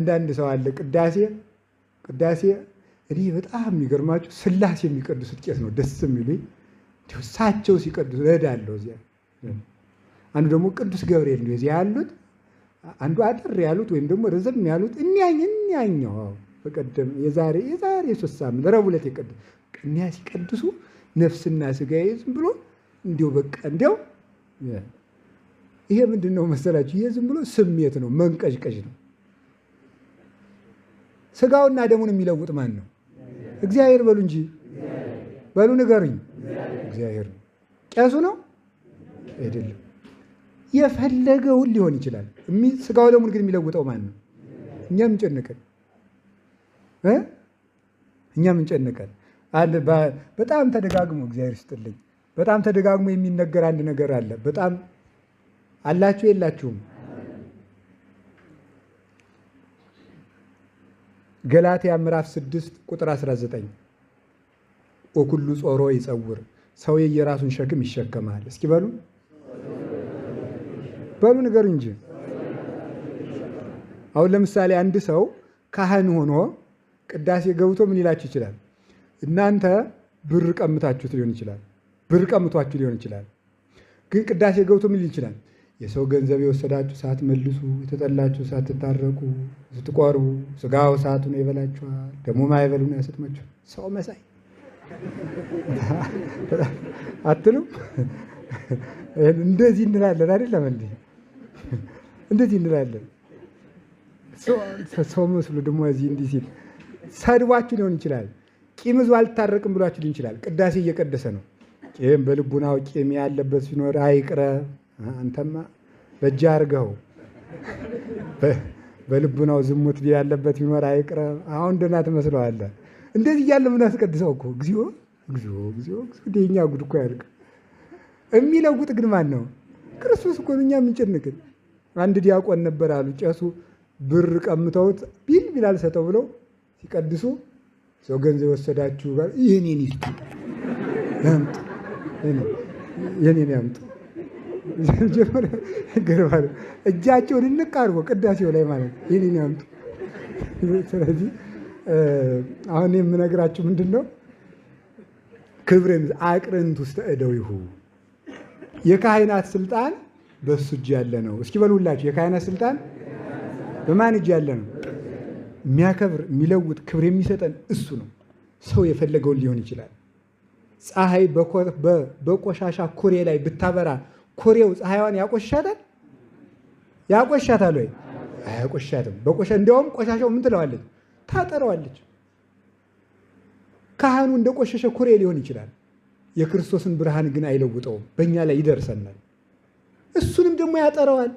አንዳንድ ሰው አለ ቅዳሴ እኔ በጣም የሚገርማችሁ ስላሴ የሚቀድሱት ቄስ ነው ደስ የሚሉኝ። እሳቸው ሲቀድሱ እሄዳለሁ እዚያ። አንዱ ደግሞ ቅዱስ ገብርኤል ነው እዚያ ያሉት። አንዱ አጠር ያሉት ወይም ደግሞ ረዘም ያሉት እኛኛው በቀደም የዛሬ 3 ሳምንት ረቡዕ ዕለት የቀደሱ እኛ ሲቀድሱ ነፍስና ስጋዬ ዝም ብሎ እንዲያው በቃ እንዲያው ይሄ ምንድን ነው መሰላችሁ? ይሄ ዝም ብሎ ስሜት ነው፣ መንቀዥቀዥ ነው። ስጋውና ደሙን የሚለውጥ ማን ነው? እግዚአብሔር በሉ እንጂ በሉ ንገሩኝ። እግዚአብሔር ነው። ቄሱ ነው አይደለም። የፈለገውን ሊሆን ይችላል። ስጋው ደሙን ግን የሚለውጠው ማን ነው? እኛም እንጨነቀን በጣም ተደጋግሞ እግዚአብሔር ይስጥልኝ። በጣም ተደጋግሞ የሚነገር አንድ ነገር አለ። በጣም አላችሁ የላችሁም? ገላትያ ምዕራፍ 6 ቁጥር 19 ወኩሉ ጾሮ ይጸውር፣ ሰው የየራሱን ሸክም ይሸከማል። እስኪ በሉ ንገሩ እንጂ። አሁን ለምሳሌ አንድ ሰው ካህን ሆኖ ቅዳሴ ገብቶ ምን ይላችሁ ይችላል? እናንተ ብር ቀምታችሁት ሊሆን ይችላል፣ ብር ቀምቷችሁ ሊሆን ይችላል። ግን ቅዳሴ ገብቶ ምን ይችላል? የሰው ገንዘብ የወሰዳችሁ ሳትመልሱ፣ የተጠላችሁ ሳትታረቁ፣ ስትቆርቡ ስጋው እሳቱን ይበላችኋል፣ ደግሞ ማይበሉን ያሰጥማችሁ። ሰው መሳይ አትሉም? እንደዚህ እንላለን አይደለም እንዴ? እንደዚህ እንላለን። ሰው መስሎ ደግሞ እዚህ እንዲህ ሲል ሰድቧችሁ ሊሆን ይችላል። ቂም ይዞ አልታረቅም ብሏችሁ ሊሆን ይችላል። ቅዳሴ እየቀደሰ ነው። ቂም በልቡናው ቂም ያለበት ሲኖር አይቅረብ። አንተማ በእጅ አድርገው በልቡናው ዝሙት ያለበት ቢኖር አይቅረብ። አሁን ደህና ትመስለዋለህ። እንደዚህ እያለ ምን አስቀድሰው እኮ እግዚኦ የእኛ ጉድ እኮ ያድርግ። የሚለውጥ ግን ማን ነው? ክርስቶስ እኮ ነው። እኛ የምንጨንቅን አንድ ዲያቆን ነበር አሉ። ቄሱ ብር ቀምተውት ቢል አልሰጠው ብለው ሲቀድሱ ሰው ገንዘብ የወሰዳችሁ ጋር የኔን ይስጡ ያምጡ፣ የኔን ያምጡ እጃቸውን እንቅ አድርጎ ቅዳሴው ላይ ማለት የኔን ያምጡ። ስለዚህ አሁን የምነግራችሁ ምንድን ነው? ክብር አቅርንት ውስጥ እደዊሁ የካህናት ስልጣን በሱ እጅ ያለ ነው። እስኪ በሉላችሁ፣ የካህናት ስልጣን በማን እጅ ያለ ነው? የሚያከብር የሚለውጥ ክብር የሚሰጠን እሱ ነው። ሰው የፈለገውን ሊሆን ይችላል። ፀሐይ በቆሻሻ ኩሬ ላይ ብታበራ ኩሬው ፀሐይዋን ያቆሻታል ወይ? አያቆሻትም። እንዲያውም ቆሻሻው ምን ትለዋለች? ታጠረዋለች። ካህኑ እንደ ቆሸሸ ኩሬ ሊሆን ይችላል። የክርስቶስን ብርሃን ግን አይለውጠውም። በእኛ ላይ ይደርሰናል። እሱንም ደግሞ ያጠረዋል።